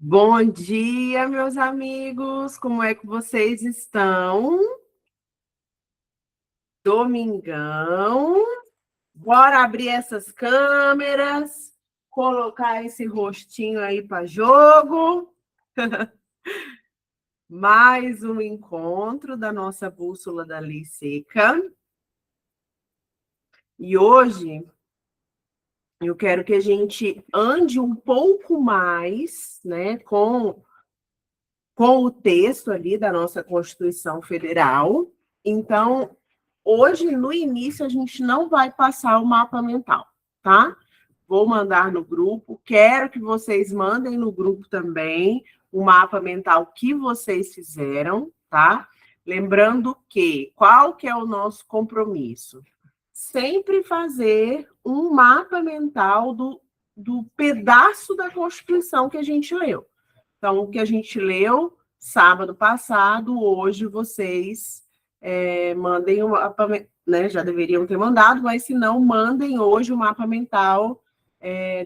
Bom dia, meus amigos. Como é que vocês estão? Domingão. Bora abrir essas câmeras, colocar esse rostinho aí para jogo. Mais um encontro da nossa bússola da lei seca. E hoje eu quero que a gente ande um pouco mais, né, com o texto ali da nossa Constituição Federal. Então, hoje, no início, a gente não vai passar o mapa mental, tá? Vou mandar no grupo, quero que vocês mandem no grupo também o mapa mental que vocês fizeram, tá? Lembrando que, qual que é o nosso compromisso? Sempre fazer um mapa mental do pedaço da Constituição que a gente leu. Então, o que a gente leu sábado passado, hoje vocês mandem o mapa, né? Já deveriam ter mandado, mas se não, mandem hoje o mapa mental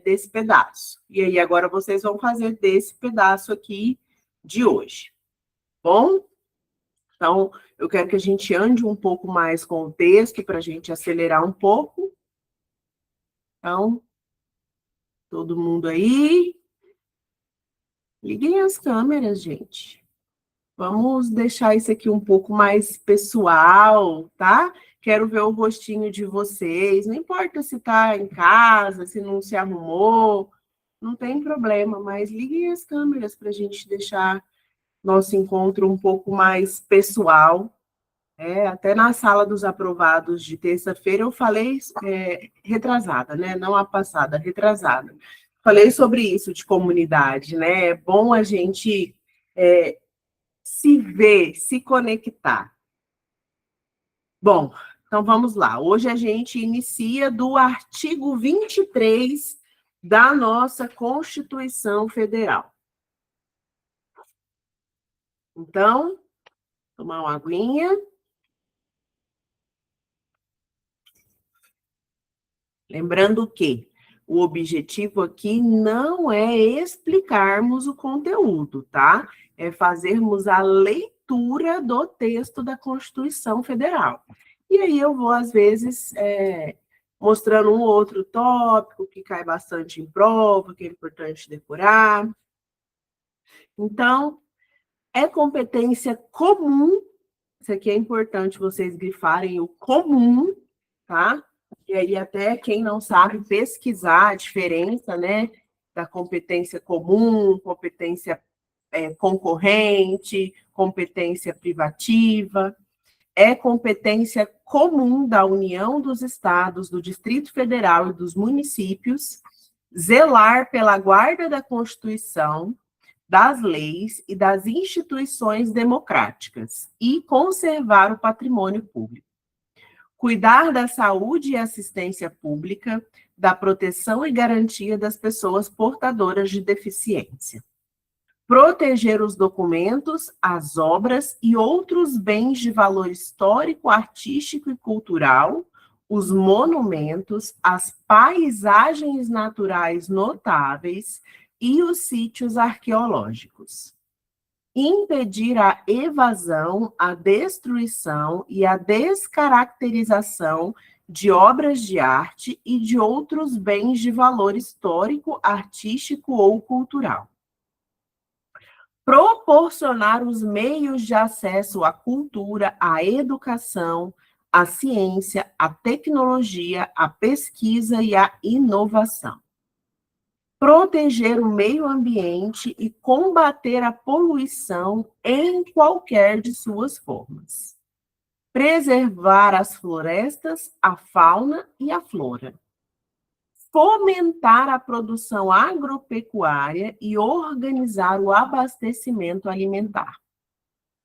desse pedaço. E aí, agora vocês vão fazer desse pedaço aqui de hoje. Bom? Então, eu quero que a gente ande um pouco mais com o texto para a gente acelerar um pouco. Então, todo mundo aí. Liguem as câmeras, gente. Vamos deixar isso aqui um pouco mais pessoal, tá? Quero ver o rostinho de vocês. Não importa se está em casa, se não se arrumou, não tem problema, mas liguem as câmeras para a gente deixar nosso encontro um pouco mais pessoal. Até na sala dos aprovados de terça-feira eu falei retrasada, né? Não a passada, retrasada. Falei sobre isso de comunidade, né? É bom a gente se ver, se conectar. Bom, então vamos lá. Hoje a gente inicia do artigo 23 da nossa Constituição Federal. Então, tomar uma aguinha. Lembrando que o objetivo aqui não é explicarmos o conteúdo, tá? É fazermos a leitura do texto da Constituição Federal. E aí eu vou, às vezes, mostrando um ou outro tópico que cai bastante em prova, que é importante decorar. Então, é competência comum, isso aqui é importante vocês grifarem o comum, tá? E aí até quem não sabe pesquisar a diferença, né, da competência comum, competência concorrente, competência privativa, é competência comum da União, dos Estados, do Distrito Federal e dos municípios zelar pela guarda da Constituição, das leis e das instituições democráticas e conservar o patrimônio público. Cuidar da saúde e assistência pública, da proteção e garantia das pessoas portadoras de deficiência. Proteger os documentos, as obras e outros bens de valor histórico, artístico e cultural, os monumentos, as paisagens naturais notáveis e os sítios arqueológicos. Impedir a evasão, a destruição e a descaracterização de obras de arte e de outros bens de valor histórico, artístico ou cultural. Proporcionar os meios de acesso à cultura, à educação, à ciência, à tecnologia, à pesquisa e à inovação. Proteger o meio ambiente e combater a poluição em qualquer de suas formas. Preservar as florestas, a fauna e a flora. Fomentar a produção agropecuária e organizar o abastecimento alimentar.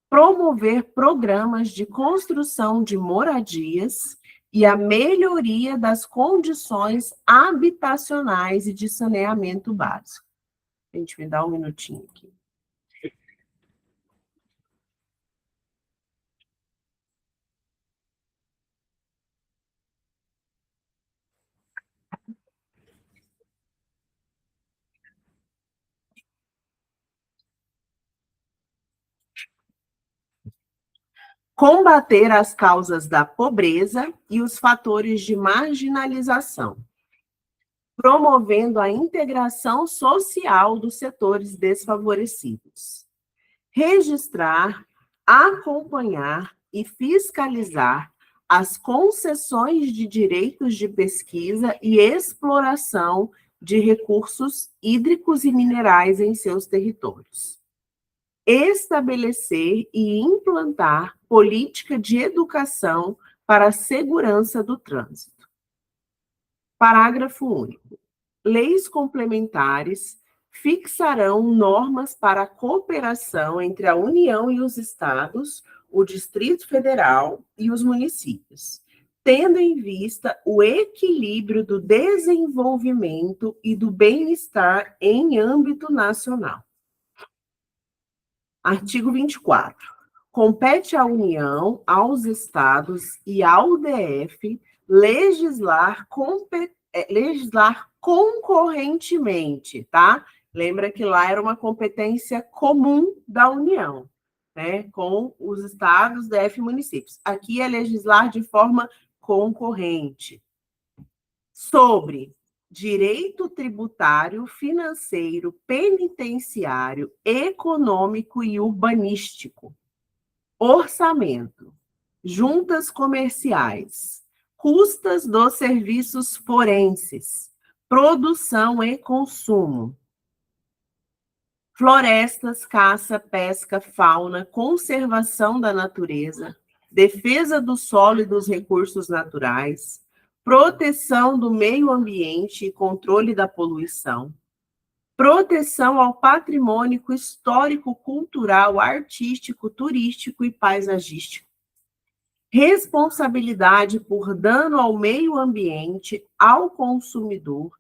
Promover programas de construção de moradias e a melhoria das condições habitacionais e de saneamento básico. A gente me dá um minutinho aqui. combater as causas da pobreza e os fatores de marginalização, promovendo a integração social dos setores desfavorecidos. Registrar, acompanhar e fiscalizar as concessões de direitos de pesquisa e exploração de recursos hídricos e minerais em seus territórios. Estabelecer e implantar política de educação para a segurança do trânsito. Parágrafo único. Leis complementares fixarão normas para a cooperação entre a União e os Estados, o Distrito Federal e os municípios, tendo em vista o equilíbrio do desenvolvimento e do bem-estar em âmbito nacional. Artigo 24. Compete à União, aos Estados e ao DF legislar concorrentemente, tá? Lembra que lá era uma competência comum da União, né? Com os estados, DF e municípios. Aqui é legislar de forma concorrente. Sobre direito tributário, financeiro, penitenciário, econômico e urbanístico. Orçamento. Juntas comerciais. Custas dos serviços forenses. Produção e consumo. Florestas, caça, pesca, fauna, conservação da natureza, defesa do solo e dos recursos naturais, proteção do meio ambiente e controle da poluição, proteção ao patrimônio histórico, cultural, artístico, turístico e paisagístico, responsabilidade por dano ao meio ambiente, ao consumidor,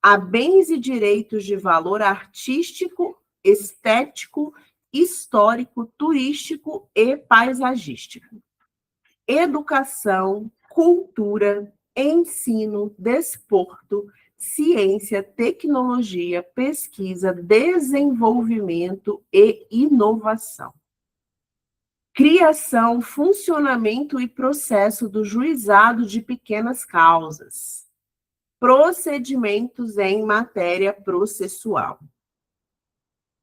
a bens e direitos de valor artístico, estético, histórico, turístico e paisagístico. Educação, cultura, ensino, desporto, ciência, tecnologia, pesquisa, desenvolvimento e inovação. Criação, funcionamento e processo do juizado de pequenas causas. Procedimentos em matéria processual.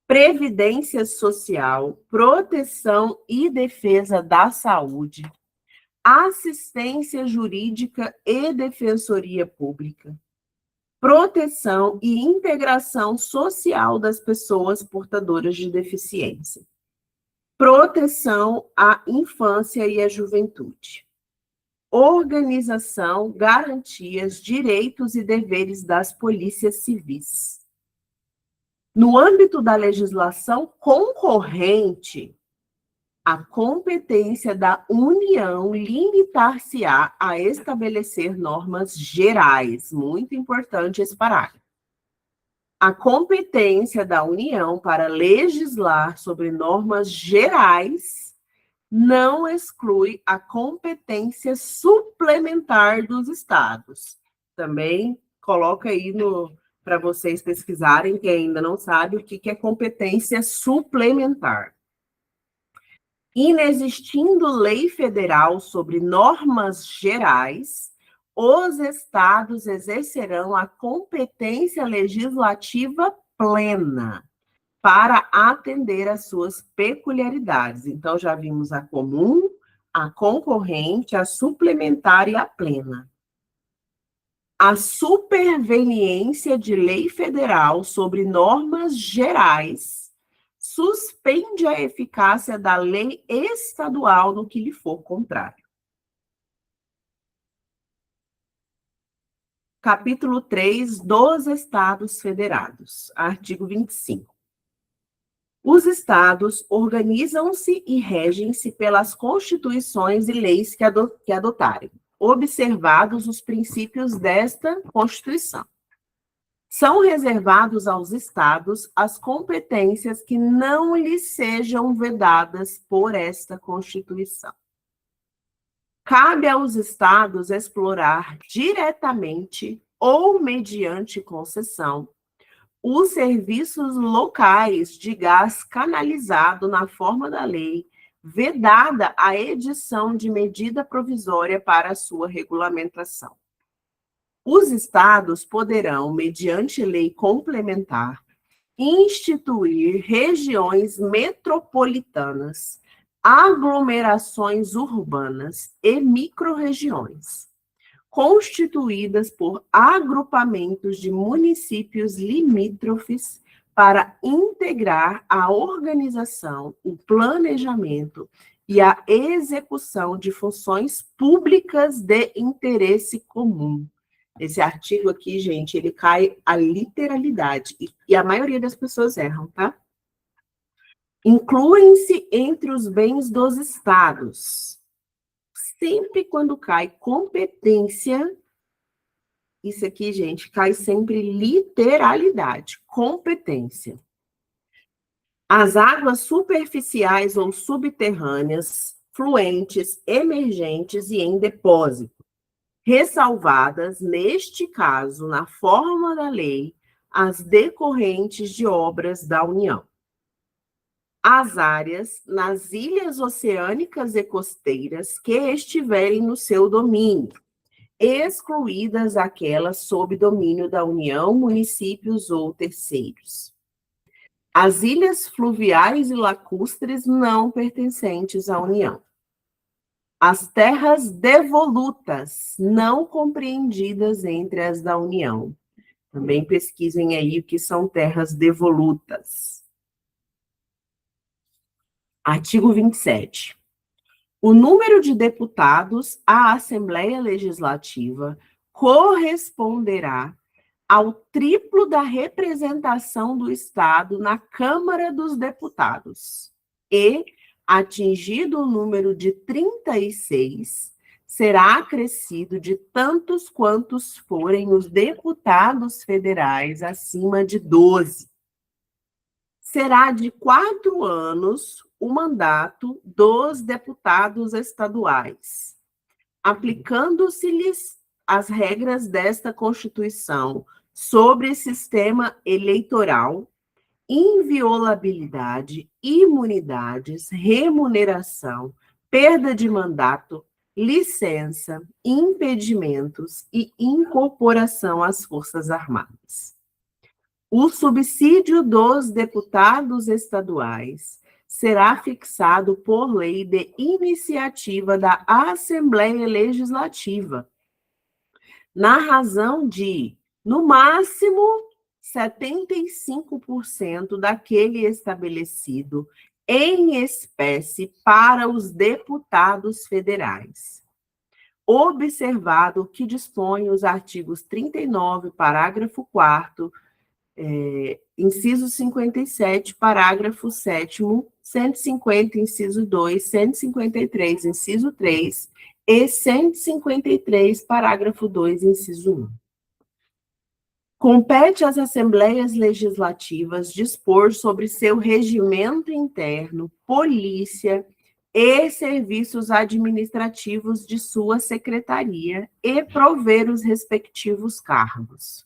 Previdência social, proteção e defesa da saúde, assistência jurídica e defensoria pública, proteção e integração social das pessoas portadoras de deficiência, proteção à infância e à juventude, organização, garantias, direitos e deveres das polícias civis. No âmbito da legislação concorrente, a competência da União limitar-se-á a estabelecer normas gerais. Muito importante esse parágrafo. A competência da União para legislar sobre normas gerais não exclui a competência suplementar dos Estados. Também coloca aí para vocês pesquisarem, que ainda não sabe, o que é competência suplementar. Inexistindo lei federal sobre normas gerais, os estados exercerão a competência legislativa plena para atender às suas peculiaridades. Então, já vimos a comum, a concorrente, a suplementar e a plena. A superveniência de lei federal sobre normas gerais suspende a eficácia da lei estadual no que lhe for contrário. Capítulo 3 dos Estados Federados, artigo 25. Os estados organizam-se e regem-se pelas constituições e leis que adotarem, observados os princípios desta Constituição. São reservados aos estados as competências que não lhes sejam vedadas por esta Constituição. Cabe aos estados explorar diretamente ou mediante concessão os serviços locais de gás canalizado na forma da lei, vedada a edição de medida provisória para a sua regulamentação. Os estados poderão, mediante lei complementar, instituir regiões metropolitanas, aglomerações urbanas e microrregiões, constituídas por agrupamentos de municípios limítrofes para integrar a organização, o planejamento e a execução de funções públicas de interesse comum. Esse artigo aqui, gente, ele cai a literalidade, e a maioria das pessoas erram, tá? Incluem-se entre os bens dos estados. Sempre quando cai competência, isso aqui, gente, cai sempre literalidade, competência. As águas superficiais ou subterrâneas, fluentes, emergentes e em depósito, ressalvadas, neste caso, na forma da lei, as decorrentes de obras da União. As áreas nas ilhas oceânicas e costeiras que estiverem no seu domínio, excluídas aquelas sob domínio da União, municípios ou terceiros. As ilhas fluviais e lacustres não pertencentes à União. As terras devolutas, não compreendidas entre as da União. Também pesquisem aí o que são terras devolutas. Artigo 27. O número de deputados à Assembleia Legislativa corresponderá ao triplo da representação do Estado na Câmara dos Deputados e, atingido o número de 36, será acrescido de tantos quantos forem os deputados federais acima de 12. Será de 4 anos o mandato dos deputados estaduais, aplicando-se-lhes as regras desta Constituição sobre sistema eleitoral, inviolabilidade, imunidades, remuneração, perda de mandato, licença, impedimentos e incorporação às Forças Armadas. O subsídio dos deputados estaduais será fixado por lei de iniciativa da Assembleia Legislativa, na razão de, no máximo, 75% daquele estabelecido em espécie para os deputados federais. Observado o que dispõe os artigos 39, parágrafo 4º, inciso 57, parágrafo 7º, 150, inciso 2, 153, inciso 3 e 153, parágrafo 2, inciso 1. Compete às Assembleias Legislativas dispor sobre seu regimento interno, polícia e serviços administrativos de sua secretaria e prover os respectivos cargos.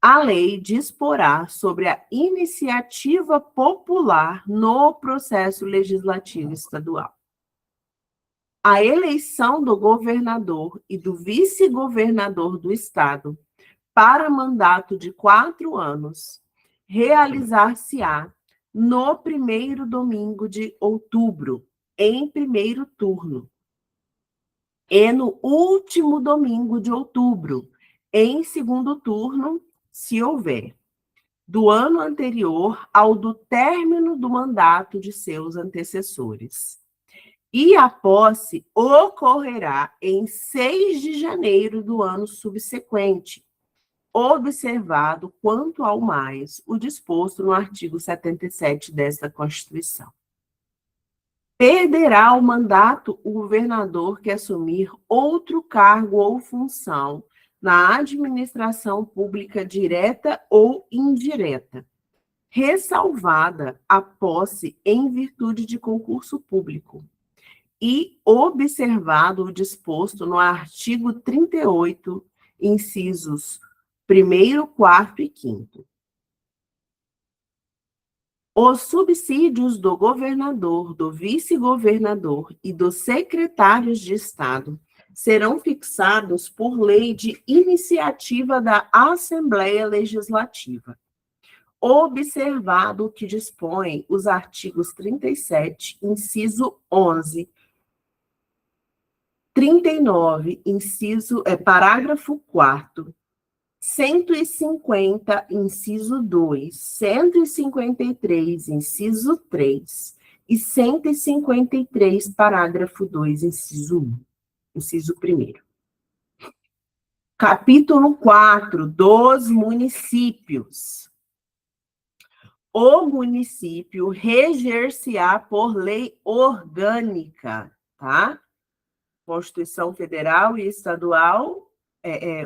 A lei disporá sobre a iniciativa popular no processo legislativo estadual. A eleição do governador e do vice-governador do estado para mandato de 4 anos realizar-se-á no primeiro domingo de outubro, em primeiro turno, e no último domingo de outubro, em segundo turno, se houver, do ano anterior ao do término do mandato de seus antecessores. E a posse ocorrerá em 6 de janeiro do ano subsequente, observado quanto ao mais o disposto no artigo 77 desta Constituição. Perderá o mandato o governador que assumir outro cargo ou função na administração pública direta ou indireta, ressalvada a posse em virtude de concurso público, e observado o disposto no artigo 38, incisos 1º, 4º e 5º. Os subsídios do governador, do vice-governador e dos secretários de Estado serão fixados por lei de iniciativa da Assembleia Legislativa, observado o que dispõe os artigos 37, inciso 11, 39, parágrafo 4º, 150, inciso 2, 153, inciso 3 e 153, parágrafo 2, inciso 1, inciso 1º. Capítulo 4 dos municípios. O município reger-se-á por lei orgânica, tá? Constituição Federal e Estadual,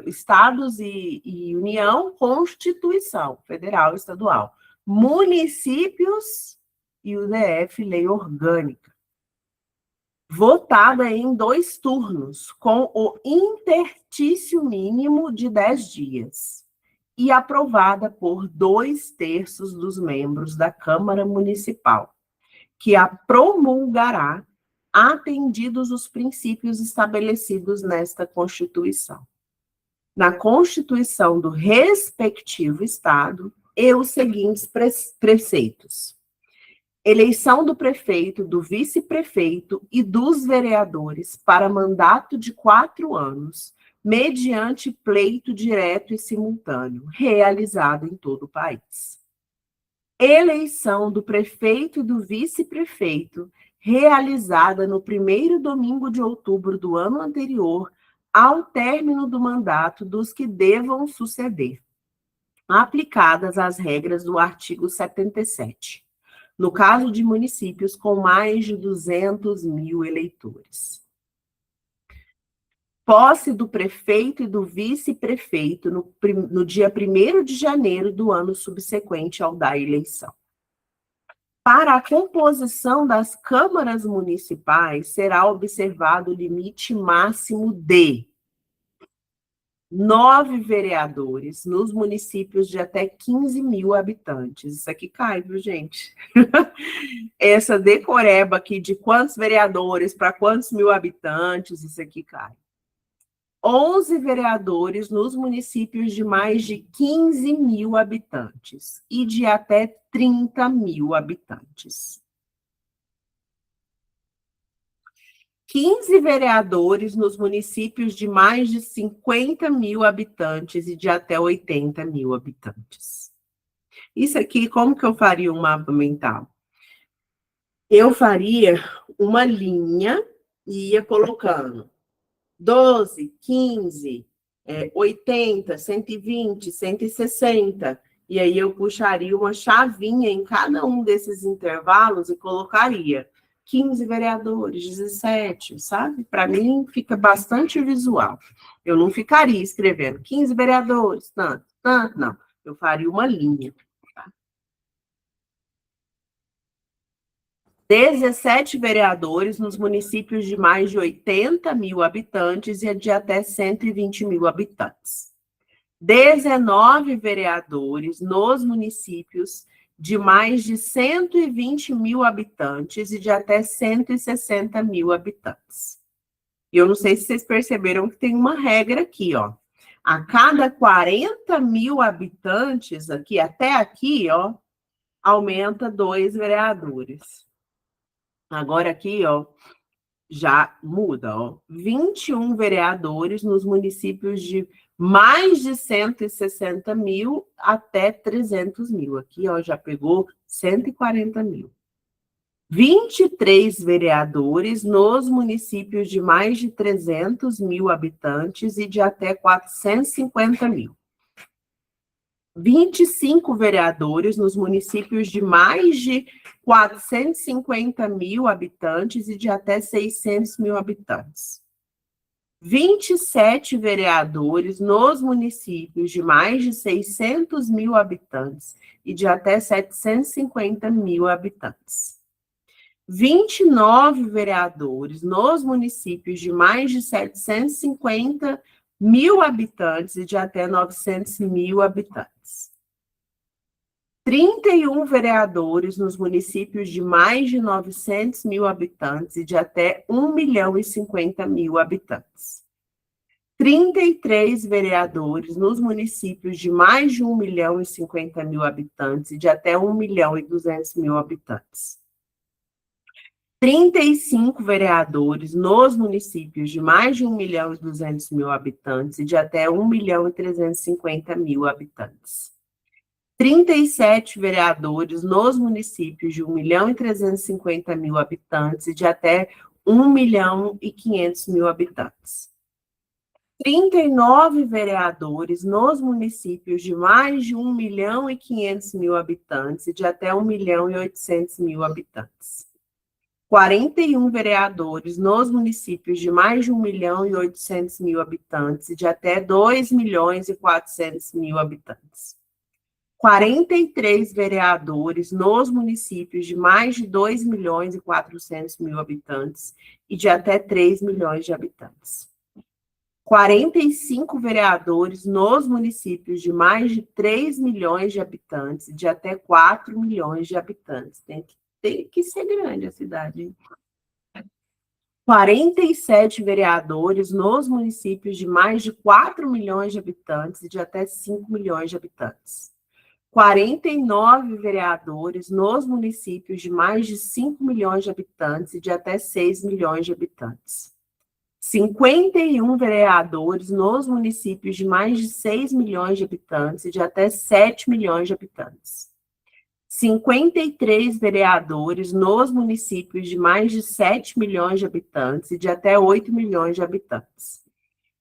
Estados e União, Constituição Federal e Estadual. Municípios e o DF, lei orgânica. Votada em 2 turnos, com o interstício mínimo de 10 dias. E aprovada por 2/3 dos membros da Câmara Municipal, que a promulgará, atendidos os princípios estabelecidos nesta Constituição. Na Constituição do respectivo Estado, e os seguintes preceitos: eleição do prefeito, do vice-prefeito e dos vereadores para mandato de 4 anos, mediante pleito direto e simultâneo, realizado em todo o país. Eleição do prefeito e do vice-prefeito, realizada no 1º domingo de outubro do ano anterior ao término do mandato dos que devam suceder, aplicadas as regras do artigo 77, no caso de municípios com mais de 200 mil eleitores. Posse do prefeito e do vice-prefeito no dia 1º de janeiro do ano subsequente ao da eleição. Para a composição das câmaras municipais, será observado o limite máximo de 9 vereadores nos municípios de até 15 mil habitantes. Isso aqui cai, viu, gente? Essa decoreba aqui de quantos vereadores para quantos mil habitantes, isso aqui cai. 11 vereadores nos municípios de mais de 15 mil habitantes e de até 30 mil habitantes. 15 vereadores nos municípios de mais de 50 mil habitantes e de até 80 mil habitantes. Isso aqui, como que eu faria um mapa mental? Eu faria uma linha e ia colocando 12, 15, 80, 120, 160, e aí eu puxaria uma chavinha em cada um desses intervalos e colocaria 15 vereadores, 17, sabe? Para mim fica bastante visual. Eu não ficaria escrevendo 15 vereadores, tanto, não. Eu faria uma linha. 17 vereadores nos municípios de mais de 80 mil habitantes e de até 120 mil habitantes. 19 vereadores nos municípios de mais de 120 mil habitantes e de até 160 mil habitantes. E eu não sei se vocês perceberam que tem uma regra aqui, ó. A cada 40 mil habitantes, aqui até aqui, ó, aumenta 2 vereadores. Agora aqui, ó, já muda, ó. 21 vereadores nos municípios de mais de 160 mil até 300 mil. Aqui, ó, já pegou 140 mil. 23 vereadores nos municípios de mais de 300 mil habitantes e de até 450 mil. 25 vereadores nos municípios de mais de 450 mil habitantes e de até 600 mil habitantes. 27 vereadores nos municípios de mais de 600 mil habitantes e de até 750 mil habitantes. 29 vereadores nos municípios de mais de 750 mil habitantes e de até 900 mil habitantes. 31 vereadores nos municípios de mais de 900 mil habitantes e de até 1.050.000 habitantes. 33 vereadores nos municípios de mais de 1.050.000 habitantes e de até 1.200.000 habitantes. 35 vereadores nos municípios de mais de 1.200.000 habitantes e de até 1.350.000 habitantes. 37 vereadores nos municípios de 1.350.000 habitantes e de até 1.500.000 habitantes. 39 vereadores nos municípios de mais de 1.500.000 habitantes e de até 1.800.000 habitantes. 41 vereadores nos municípios de mais de 1.800.000 habitantes e de até 2.400.000 habitantes. 43 vereadores nos municípios de mais de 2.400.000 habitantes e de até 3 milhões de habitantes. 45 vereadores nos municípios de mais de 3 milhões de habitantes e de até 4 milhões de habitantes. Tem que ser grande a cidade, hein? 47 vereadores nos municípios de mais de 4 milhões de habitantes e de até 5 milhões de habitantes. 49 vereadores nos municípios de mais de 5 milhões de habitantes e de até 6 milhões de habitantes. 51 vereadores nos municípios de mais de 6 milhões de habitantes e de até 7 milhões de habitantes. 53 vereadores nos municípios de mais de 7 milhões de habitantes e de até 8 milhões de habitantes.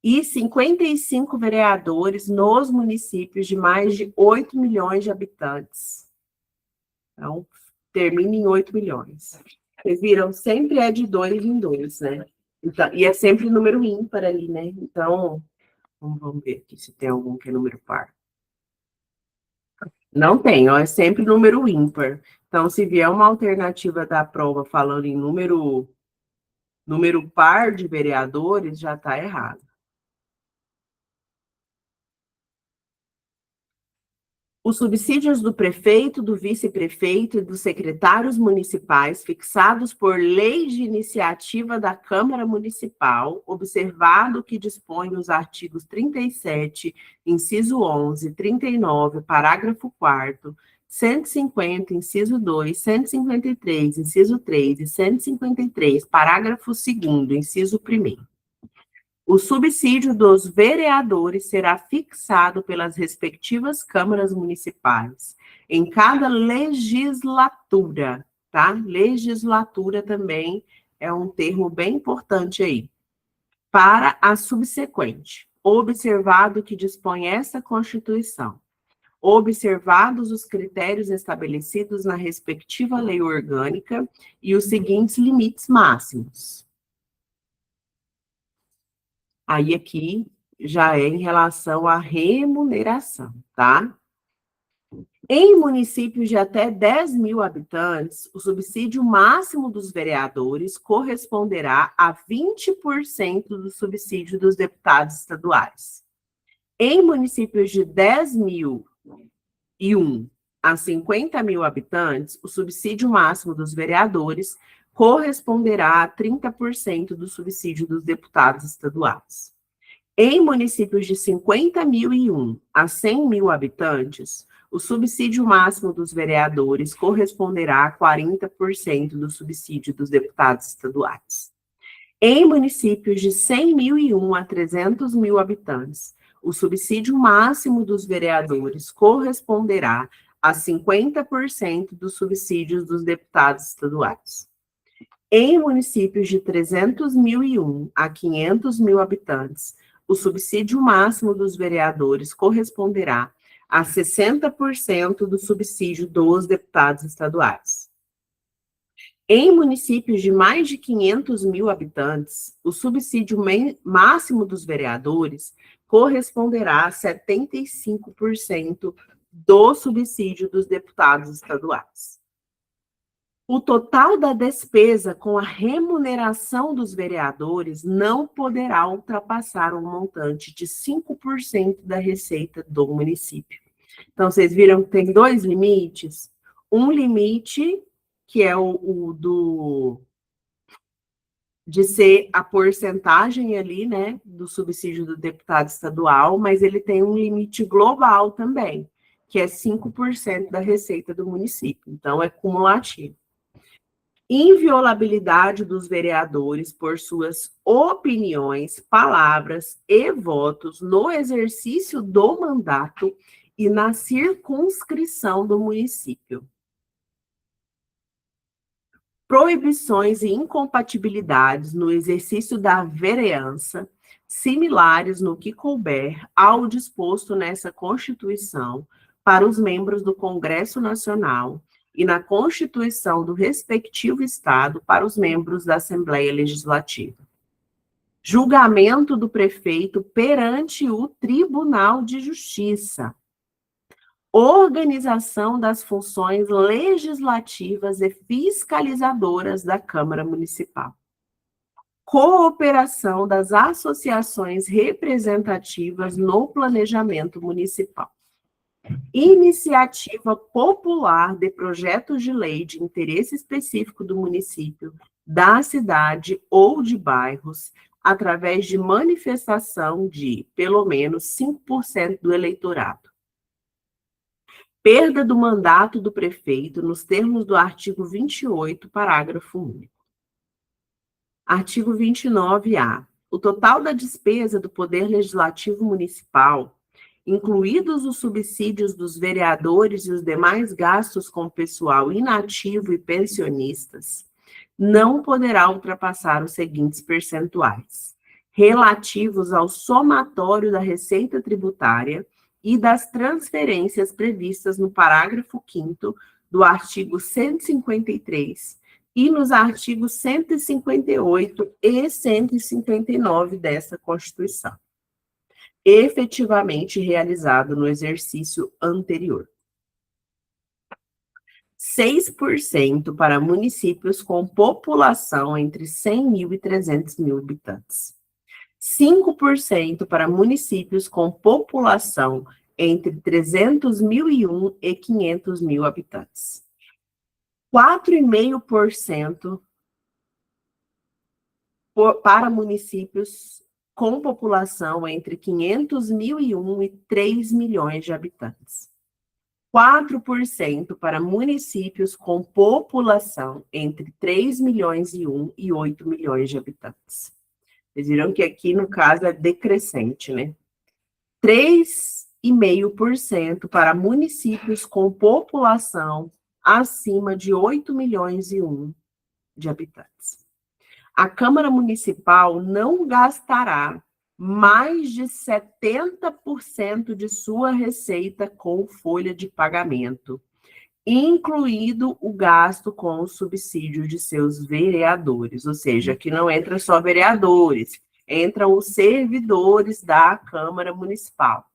E 55 vereadores nos municípios de mais de 8 milhões de habitantes. Então, termina em 8 milhões. Vocês viram, sempre é de 2 em 2, né? Então, e é sempre número ímpar ali, né? Então, vamos ver aqui se tem algum que é número par. Não tem, ó, é sempre número ímpar. Então, se vier uma alternativa da prova falando em número par de vereadores, já está errado. Os subsídios do prefeito, do vice-prefeito e dos secretários municipais fixados por lei de iniciativa da Câmara Municipal, observado que dispõe os artigos 37, inciso 11, 39, parágrafo 4º, 150, inciso 2, 153, inciso 3 e 153, parágrafo 2º, inciso 1º. O subsídio dos vereadores será fixado pelas respectivas câmaras municipais em cada legislatura, tá? Legislatura também é um termo bem importante aí. Para a subsequente, observado que dispõe essa Constituição, observados os critérios estabelecidos na respectiva lei orgânica e os seguintes limites máximos. Aí aqui já é em relação à remuneração, tá? Em municípios de até 10 mil habitantes, o subsídio máximo dos vereadores corresponderá a 20% do subsídio dos deputados estaduais. Em municípios de 10.001 a 50 mil habitantes, o subsídio máximo dos vereadores corresponderá a 30% do subsídio dos deputados estaduais. Em municípios de 50.001 a 100 mil habitantes, o subsídio máximo dos vereadores corresponderá a 40% do subsídio dos deputados estaduais. Em municípios de 100.001 a 300 mil habitantes, o subsídio máximo dos vereadores corresponderá a 50% dos subsídios dos deputados estaduais. Em municípios de 300.001 a 500 mil habitantes, o subsídio máximo dos vereadores corresponderá a 60% do subsídio dos deputados estaduais. Em municípios de mais de 500 mil habitantes, o subsídio máximo dos vereadores corresponderá a 75% do subsídio dos deputados estaduais. O total da despesa com a remuneração dos vereadores não poderá ultrapassar um montante de 5% da receita do município. Então, vocês viram que tem dois limites? Um limite, que é de ser a porcentagem ali, né, do subsídio do deputado estadual, mas ele tem um limite global também, que é 5% da receita do município. Então, é cumulativo. Inviolabilidade dos vereadores por suas opiniões, palavras e votos no exercício do mandato e na circunscrição do município. Proibições e incompatibilidades no exercício da vereança, similares no que couber ao disposto nessa Constituição para os membros do Congresso Nacional e na Constituição do respectivo Estado para os membros da Assembleia Legislativa. Julgamento do prefeito perante o Tribunal de Justiça. Organização das funções legislativas e fiscalizadoras da Câmara Municipal. Cooperação das associações representativas no planejamento municipal. Iniciativa popular de projetos de lei de interesse específico do município, da cidade ou de bairros, através de manifestação de, pelo menos, 5% do eleitorado. Perda do mandato do prefeito nos termos do artigo 28, parágrafo único. Artigo 29-A. O total da despesa do Poder Legislativo Municipal, incluídos os subsídios dos vereadores e os demais gastos com pessoal inativo e pensionistas, não poderá ultrapassar os seguintes percentuais, relativos ao somatório da receita tributária e das transferências previstas no parágrafo 5º do artigo 153 e nos artigos 158 e 159 dessa Constituição, efetivamente realizado no exercício anterior. 6% para municípios com população entre 100 mil e 300 mil habitantes. 5% para municípios com população entre 300.001 e 500.000 habitantes. 4,5% para municípios com população entre 500.001 e 3 milhões de habitantes. 4% para municípios com população entre 3 milhões e 1 e 8 milhões de habitantes. Vocês viram que aqui, no caso, é decrescente, né? 3,5% para municípios com população acima de 8 milhões e 1 de habitantes. A Câmara Municipal não gastará mais de 70% de sua receita com folha de pagamento, incluído o gasto com o subsídio de seus vereadores, ou seja, aqui não entra só vereadores, entram os servidores da Câmara Municipal.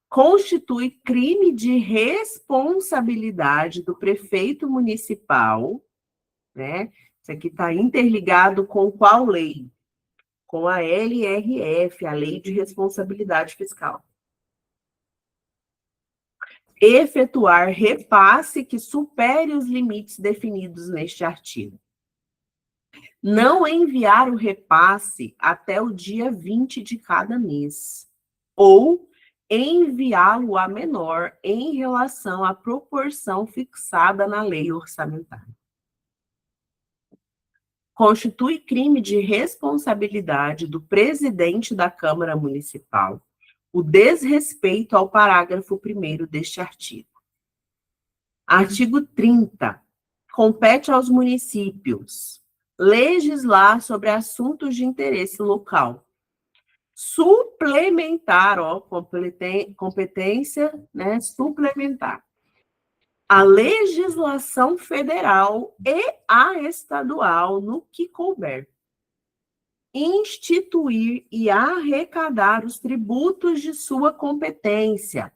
Constitui crime de responsabilidade do prefeito municipal, né? Isso aqui está interligado com qual lei? Com a LRF, a Lei de Responsabilidade Fiscal. Efetuar repasse que supere os limites definidos neste artigo. Não enviar o repasse até o dia 20 de cada mês, ou enviá-lo a menor em relação à proporção fixada na lei orçamentária. Constitui crime de responsabilidade do presidente da Câmara Municipal o desrespeito ao parágrafo 1º deste artigo. Artigo 30. Compete aos municípios legislar sobre assuntos de interesse local. Suplementar, competência, né, suplementar a legislação federal e a estadual no que couber. Instituir e arrecadar os tributos de sua competência,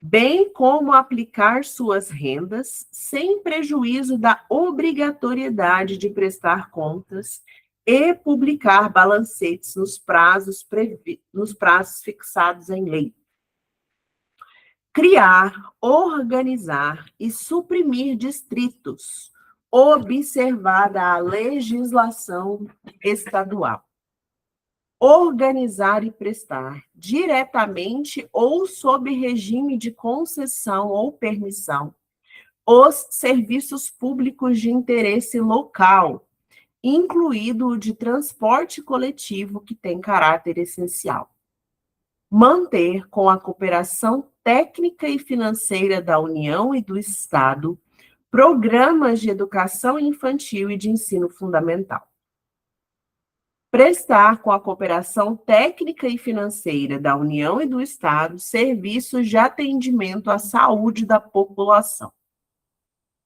bem como aplicar suas rendas, sem prejuízo da obrigatoriedade de prestar contas e publicar balancetes nos prazos fixados em lei. criar, organizar e suprimir distritos, observada a legislação estadual. Organizar e prestar, diretamente ou sob regime de concessão ou permissão, os serviços públicos de interesse local, incluído o de transporte coletivo, que tem caráter essencial. Manter, com a cooperação técnica e financeira da União e do Estado, programas de educação infantil e de ensino fundamental. Prestar, com a cooperação técnica e financeira da União e do Estado, serviços de atendimento à saúde da população.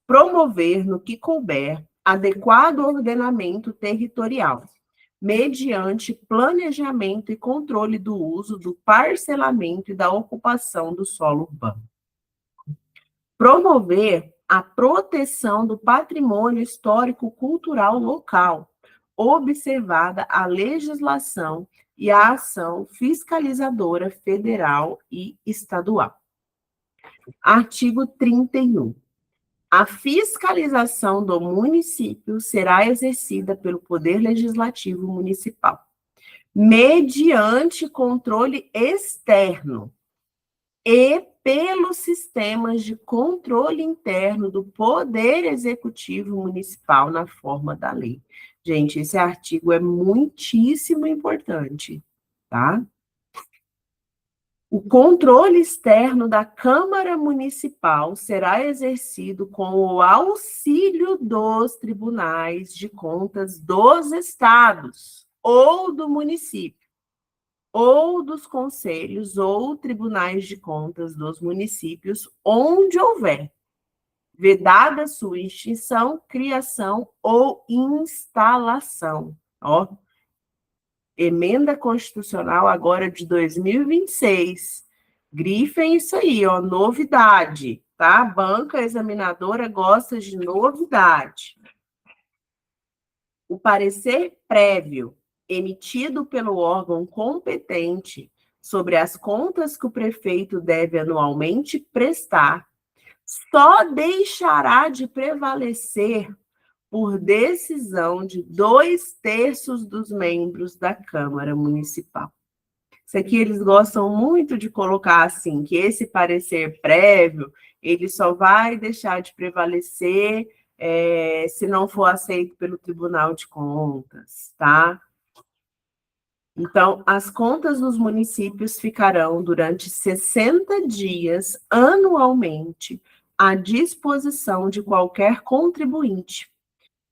Promover, no que couber, adequado ordenamento territorial, mediante planejamento e controle do uso, do parcelamento e da ocupação do solo urbano. Promover a proteção do patrimônio histórico-cultural local, observada a legislação e a ação fiscalizadora federal e estadual. Artigo 31. A fiscalização do município será exercida pelo Poder Legislativo Municipal, mediante controle externo e pelos sistemas de controle interno do Poder Executivo Municipal na forma da lei. Gente, esse artigo é muitíssimo importante, tá? O controle externo da Câmara Municipal será exercido com o auxílio dos tribunais de contas dos estados ou do município, ou dos conselhos ou tribunais de contas dos municípios, onde houver, vedada sua extinção, criação ou instalação. Ó, emenda constitucional agora de 2026. Grifem isso aí, ó, novidade, tá? A banca examinadora gosta de novidade. O parecer prévio emitido pelo órgão competente sobre as contas que o prefeito deve anualmente prestar só deixará de prevalecer por decisão de 2/3 dos membros da Câmara Municipal. Isso aqui eles gostam muito de colocar assim, que esse parecer prévio, ele só vai deixar de prevalecer se não for aceito pelo Tribunal de Contas, tá? Então, as contas dos municípios ficarão durante 60 dias anualmente à disposição de qualquer contribuinte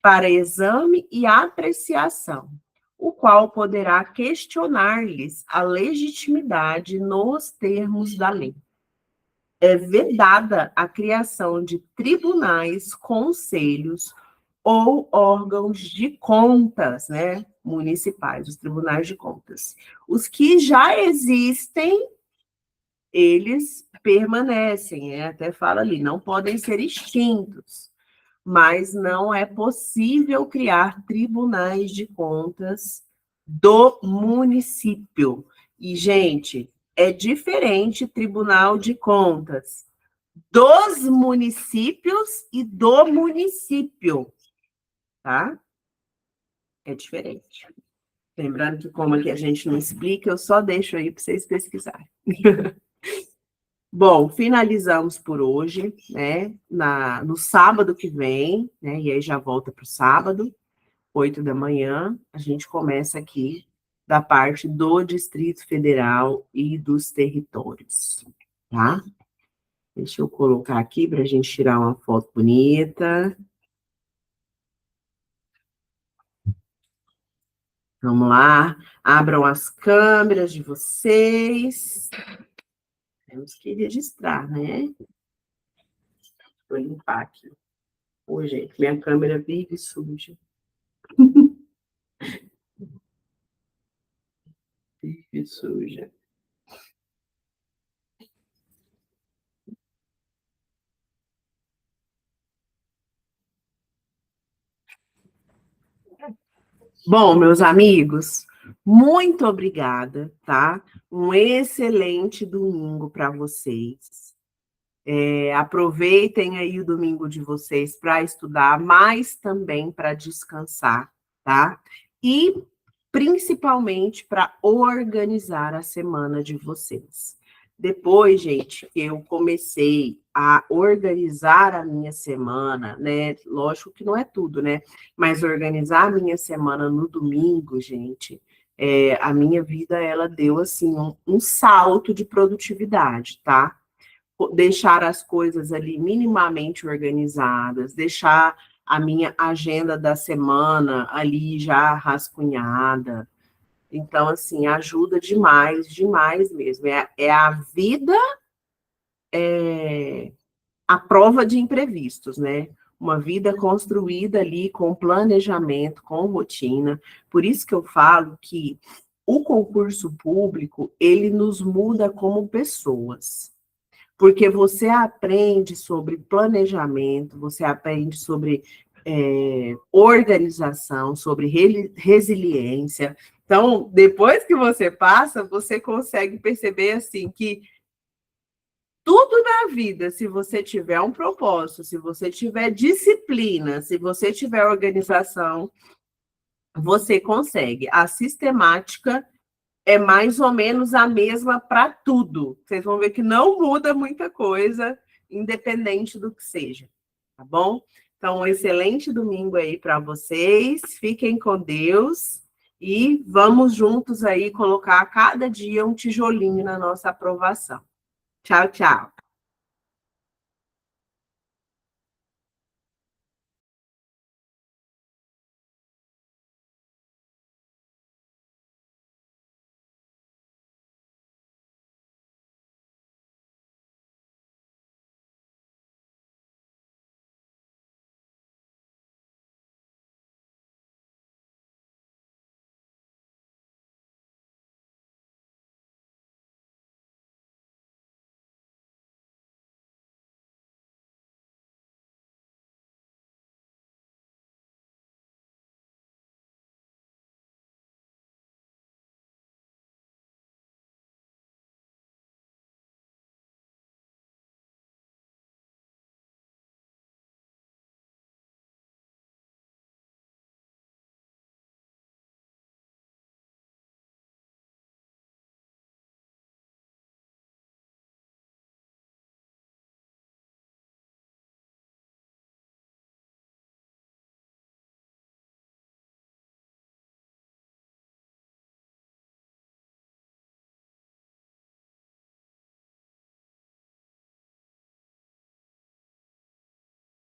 para exame e apreciação, o qual poderá questionar-lhes a legitimidade nos termos da lei. É vedada a criação de tribunais, conselhos ou órgãos de contas, né, municipais, os tribunais de contas. Os que já existem, eles permanecem, até fala ali, não podem ser extintos, mas não é possível criar tribunais de contas do município. E, gente, é diferente Tribunal de Contas dos municípios e do município, tá? É diferente. Lembrando que, como aqui a gente não explica, eu só deixo aí para vocês pesquisarem. Bom, finalizamos por hoje, né? No sábado que vem, né? E aí já volta para o sábado, 8 da manhã, a gente começa aqui da parte do Distrito Federal e dos territórios, tá? Deixa eu colocar aqui para a gente tirar uma foto bonita. Vamos lá, abram as câmeras de vocês. Temos que registrar, né? Vou limpar aqui. Ô, gente, minha câmera vive suja. Vive suja. Bom, meus amigos, muito obrigada, tá? Um excelente domingo para vocês. Aproveitem aí o domingo de vocês para estudar, mas também para descansar, tá? E principalmente para organizar a semana de vocês. Depois, gente, eu comecei a organizar a minha semana, né? Lógico que não é tudo, né? Mas organizar a minha semana no domingo, gente, a minha vida, ela deu, assim, um salto de produtividade, tá? Deixar as coisas ali minimamente organizadas, deixar a minha agenda da semana ali já rascunhada. Então, assim, ajuda demais, demais mesmo. É a vida à prova de imprevistos, né? Uma vida construída ali com planejamento, com rotina. Por isso que eu falo que o concurso público, ele nos muda como pessoas. Porque você aprende sobre planejamento, você aprende sobre organização, sobre resiliência. Então, depois que você passa, você consegue perceber assim que tudo na vida, se você tiver um propósito, se você tiver disciplina, se você tiver organização, você consegue. A sistemática é mais ou menos a mesma para tudo. Vocês vão ver que não muda muita coisa, independente do que seja, tá bom? Então, um excelente domingo aí para vocês. Fiquem com Deus e vamos juntos aí colocar a cada dia um tijolinho na nossa aprovação. Tchau, tchau.